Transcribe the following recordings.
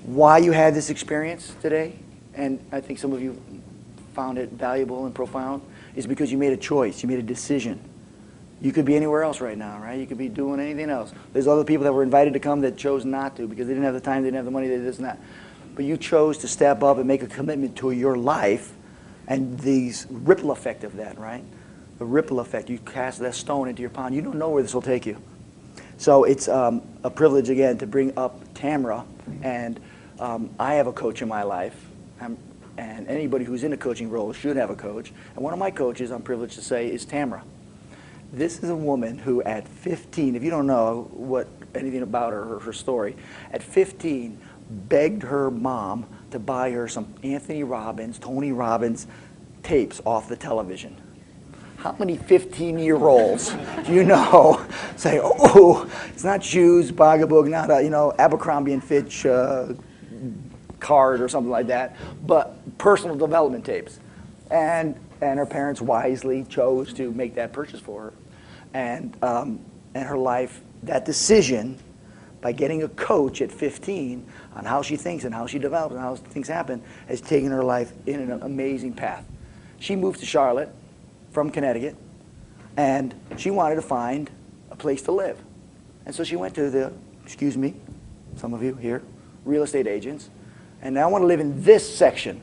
why you had this experience today, and I think some of you found it valuable and profound, is because you made a choice. You made a decision. You could be anywhere else right now, right? You could be doing anything else. There's other people that were invited to come that chose not to because they didn't have the time, they didn't have the money, they did this and that. But you chose to step up and make a commitment to your life and the ripple effect of that, right? The ripple effect. You cast that stone into your pond. You don't know where this will take you. So it's a privilege, again, to bring up Tamara. And I have a coach in my life. And anybody who's in a coaching role should have a coach. And one of my coaches, I'm privileged to say, is Tamara. This is a woman who at 15, if you don't know anything about her or her story, at 15 begged her mom to buy her some Anthony Robbins, Tony Robbins tapes off the television. How many 15-year-olds do you know say, oh, it's not shoes, Bagaboog, not Abercrombie and Fitch card or something like that, but personal development tapes. And her parents wisely chose to make that purchase for her. And her life, that decision, by getting a coach at 15 on how she thinks and how she develops and how things happen, has taken her life in an amazing path. She moved to Charlotte from Connecticut, and she wanted to find a place to live. And so she went to the, excuse me, some of you here, real estate agents, and I want to live in this section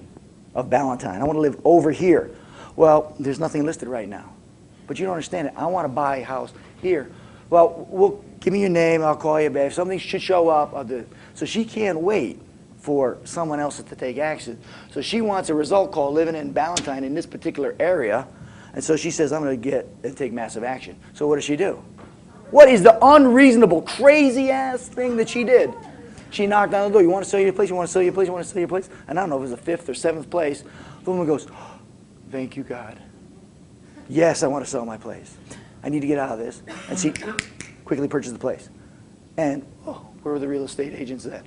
of Ballantyne. I want to live over here. Well, there's nothing listed right now. But you don't understand it. I want to buy a house here. Well, give me your name. I'll call you back. If something should show up, I'll do it. So she can't wait for someone else to take action. So she wants a result call living in Ballantyne in this particular area. And so she says, I'm going to get and take massive action. So what does she do? What is the unreasonable, crazy-ass thing that she did? She knocked on the door. You want to sell your place? You want to sell your place? You want to sell your place? And I don't know if it was the 5th or 7th place. The woman goes, oh, thank you, God. Yes, I want to sell my place. I need to get out of this. And she quickly purchased the place. And where were the real estate agents then?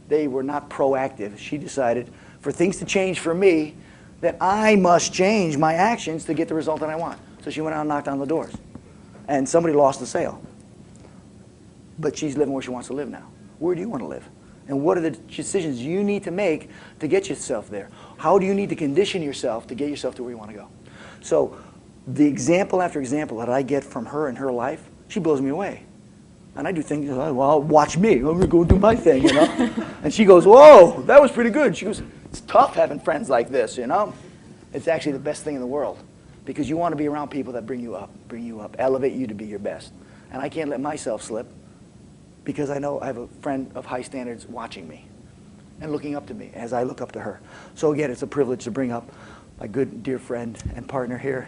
They were not proactive. She decided for things to change for me that I must change my actions to get the result that I want. So she went out and knocked on the doors. And somebody lost the sale. But she's living where she wants to live now. Where do you want to live? And what are the decisions you need to make to get yourself there? How do you need to condition yourself to get yourself to where you want to go? So the example after example that I get from her in her life, she blows me away. And I do things, well, watch me. I'm going to go do my thing, you know. And she goes, whoa, that was pretty good. She goes, it's tough having friends like this, you know. It's actually the best thing in the world because you want to be around people that bring you up, elevate you to be your best. And I can't let myself slip because I know I have a friend of high standards watching me and looking up to me as I look up to her. So again, it's a privilege to bring up my good dear friend and partner here,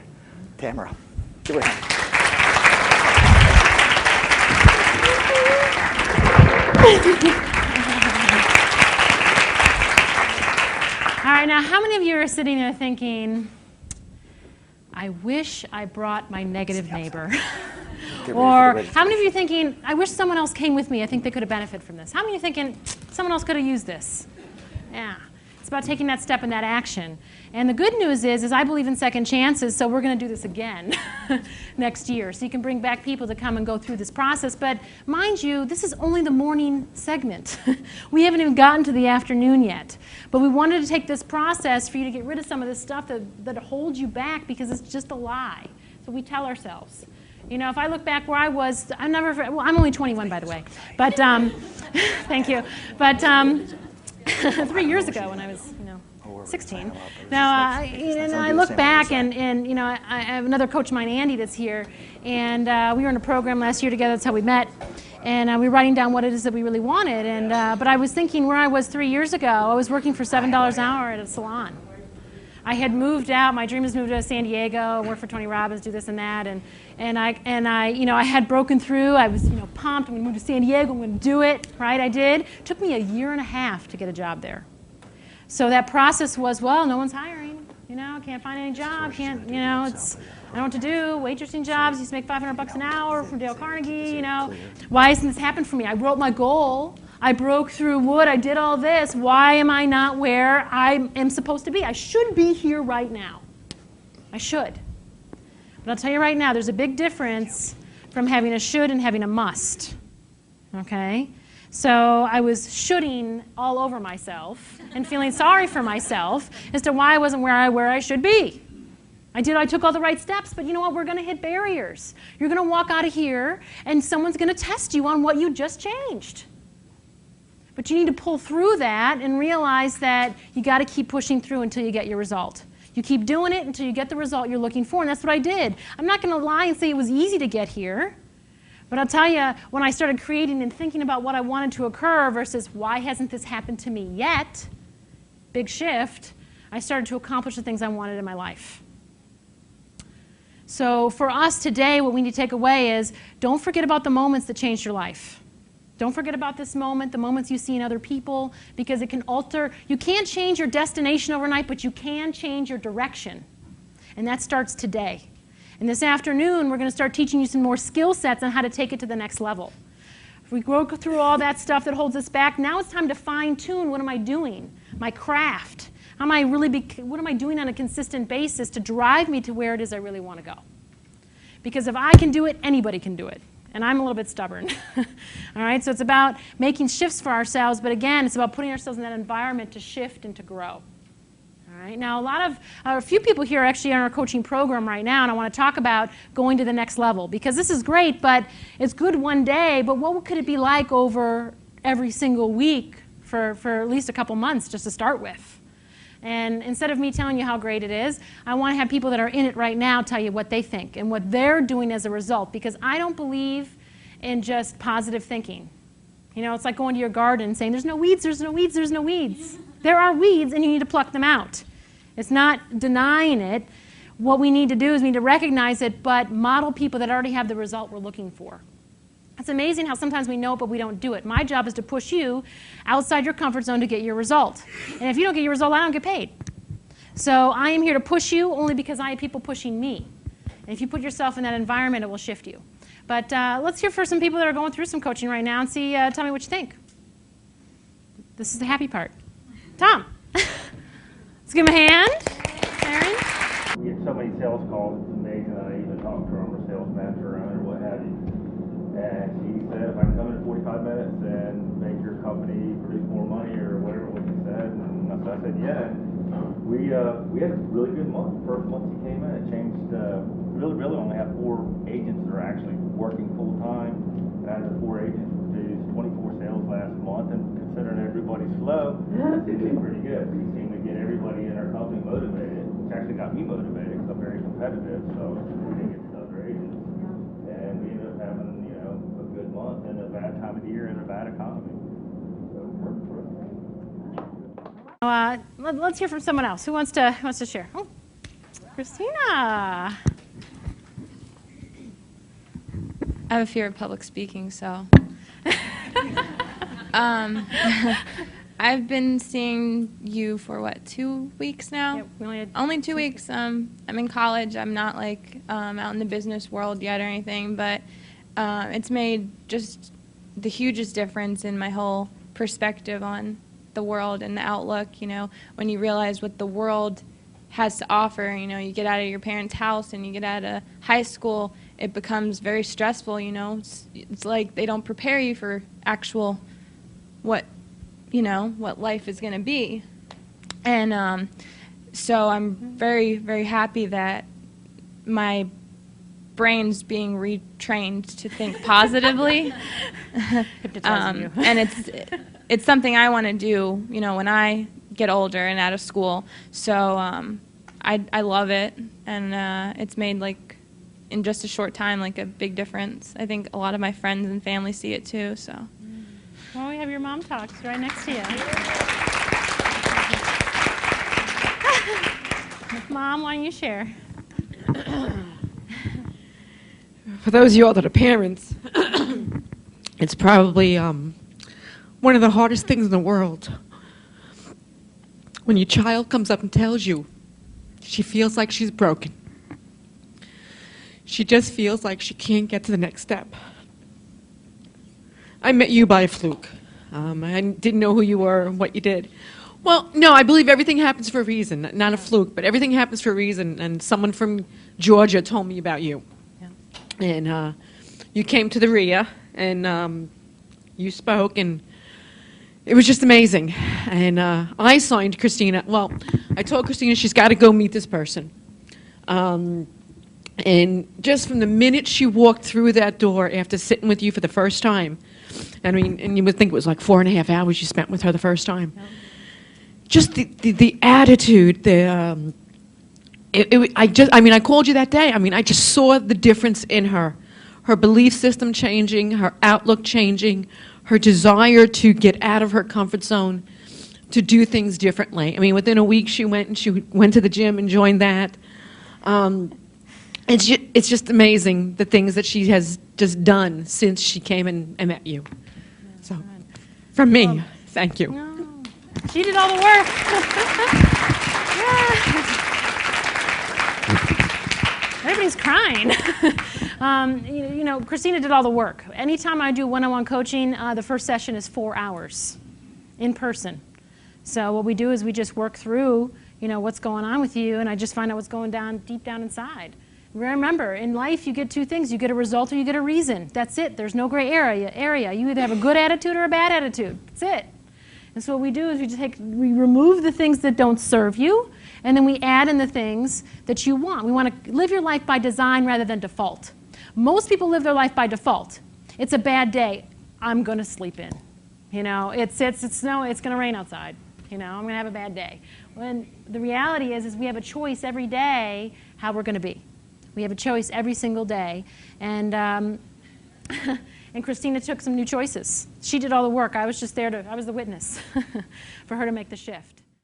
Tamara. Give her a hand. All right, now how many of you are sitting there thinking, I wish I brought my negative neighbor? Or how many of you are thinking, I wish someone else came with me, I think they could have benefited from this? How many of you are thinking, someone else could have used this? Yeah, it's about taking that step and that action. And the good news is I believe in second chances, so we're going to do this again next year. So you can bring back people to come and go through this process. But mind you, this is only the morning segment. We haven't even gotten to the afternoon yet. But we wanted to take this process for you to get rid of some of this stuff that holds you back because it's just a lie. So we tell ourselves. You know, if I look back where I was, I'm only 21, by the way. But, thank you. But 3 years ago when I was, 16. Now, I look back and I have another coach of mine, Andy, that's here, and we were in a program last year together. That's how we met, and we were writing down what it is that we really wanted. And but I was thinking where I was 3 years ago. I was working for $7 an hour at a salon. I had moved out. My dream was to move to San Diego, work for Tony Robbins, do this and that, and I had broken through. I was pumped. I'm going to move to San Diego. I'm going to do it. Right? I did. It took me a year and a half to get a job there. So that process was, well, no one's hiring, can't find any job, I don't know what to do, waitressing jobs, used to make $500 an hour from Dale Carnegie, Why hasn't this happened for me? I wrote my goal, I broke through wood, I did all this, why am I not where I am supposed to be? I should be here right now. I should. But I'll tell you right now, there's a big difference from having a should and having a must, okay? So I was shooting all over myself and feeling sorry for myself as to why I wasn't where I should be. I took all the right steps, but you know what? We're going to hit barriers. You're going to walk out of here, and someone's going to test you on what you just changed. But you need to pull through that and realize that you got to keep pushing through until you get your result. You keep doing it until you get the result you're looking for, and that's what I did. I'm not going to lie and say it was easy to get here, but I'll tell you, when I started creating and thinking about what I wanted to occur versus why hasn't this happened to me yet, big shift, I started to accomplish the things I wanted in my life. So for us today, what we need to take away is don't forget about the moments that changed your life. Don't forget about this moment, the moments you see in other people, because it can alter. You can't change your destination overnight, but you can change your direction. And that starts today. And this afternoon, we're going to start teaching you some more skill sets on how to take it to the next level. If we go through all that stuff that holds us back, now it's time to fine-tune what am I doing, my craft. What am I doing on a consistent basis to drive me to where it is I really want to go? Because if I can do it, anybody can do it. And I'm a little bit stubborn. All right, so it's about making shifts for ourselves, but again, it's about putting ourselves in that environment to shift and to grow. All right, now a few people here are actually on our coaching program right now, and I want to talk about going to the next level, because this is great, but it's good one day, but what could it be like over every single week for at least a couple months just to start with? And instead of me telling you how great it is, I want to have people that are in it right now tell you what they think and what they're doing as a result, because I don't believe in just positive thinking. You know, it's like going to your garden and saying, there's no weeds, there's no weeds, there's no weeds. There are weeds, and you need to pluck them out. It's not denying it. What we need to do is we need to recognize it, but model people that already have the result we're looking for. It's amazing how sometimes we know it, but we don't do it. My job is to push you outside your comfort zone to get your result. And if you don't get your result, I don't get paid. So I am here to push you only because I have people pushing me. And if you put yourself in that environment, it will shift you. But let's hear for some people that are going through some coaching right now and see. Tell me what you think. This is the happy part. Tom. Let's give him a hand. Aaron. We get so many sales calls, it's amazing. I even talked to our sales manager around or what have you. And she said, if I can come in 45 minutes and make your company produce more money or whatever what you said, and I said, yeah. We had a really good month. First month he came in, it changed. Really only have 4 agents that are actually working full time. And out of the 4 agents, produced 24 sales last month. And considering everybody's slow, it did pretty good. We seemed to get everybody in our company motivated, which actually got me motivated because I'm very competitive. So we didn't get to other agents, and we ended up having a good month in a bad time of the year in a bad economy. So it worked for us. Let's hear from someone else. Who wants to share? Oh, Christina. I have a fear of public speaking, so. I've been seeing you for 2 weeks now? Yep, we only had only 2 weeks. I'm in college. I'm not out in the business world yet or anything, but it's made just the hugest difference in my whole perspective on the world and the outlook. When you realize what the world has to offer, you get out of your parents' house and you get out of high school, it becomes very stressful. It's like they don't prepare you for actual what life is going to be. And so I'm very, very happy that my brain's being retrained to think positively. And it's something I want to do, when I get older and out of school. So I love it, and it's made in just a short time a big difference. I think a lot of my friends and family see it too. So. Well, we have your mom talks right next to you. Mom, why don't you share? For those of you all that are parents, it's probably one of the hardest things in the world. When your child comes up and tells you she feels like she's broken. She just feels like she can't get to the next step. I met you by a fluke. I didn't know who you were and what you did. Well, no, I believe everything happens for a reason, not a fluke, but everything happens for a reason, and someone from Georgia told me about you. Yeah. And you came to the RIA, and you spoke, and it was just amazing. And I signed Christina. Well, I told Christina she's got to go meet this person. And just from the minute she walked through that door after sitting with you for the first time, I mean, and you would think it was like 4.5 hours you spent with her the first time. Yep. Just the attitude, I called you that day. I mean, I just saw the difference in her. Her belief system changing, her outlook changing, her desire to get out of her comfort zone, to do things differently. I mean, within a week she went to the gym and joined that. It's just amazing the things that she has just done since she came and met you. So, from me, thank you. No, she did all the work. Everybody's crying. You know, Christina did all the work. Anytime I do one-on-one coaching, the first session is 4 hours in person. So what we do is we just work through, you know, what's going on with you, and I just find out what's going down deep down inside. Remember, in life you get two things. You get a result or you get a reason. That's it. There's no gray area. You either have a good attitude or a bad attitude. That's it. And so what we do is we remove the things that don't serve you, and then we add in the things that you want. We want to live your life by design rather than default. Most people live their life by default. It's a bad day. I'm going to sleep in. You know, it's snow. It's going to rain outside. You know, I'm going to have a bad day. When the reality is we have a choice every day how we're going to be. We have a choice every single day. And and Christina took some new choices. She did all the work. I was just there I was the witness for her to make the shift.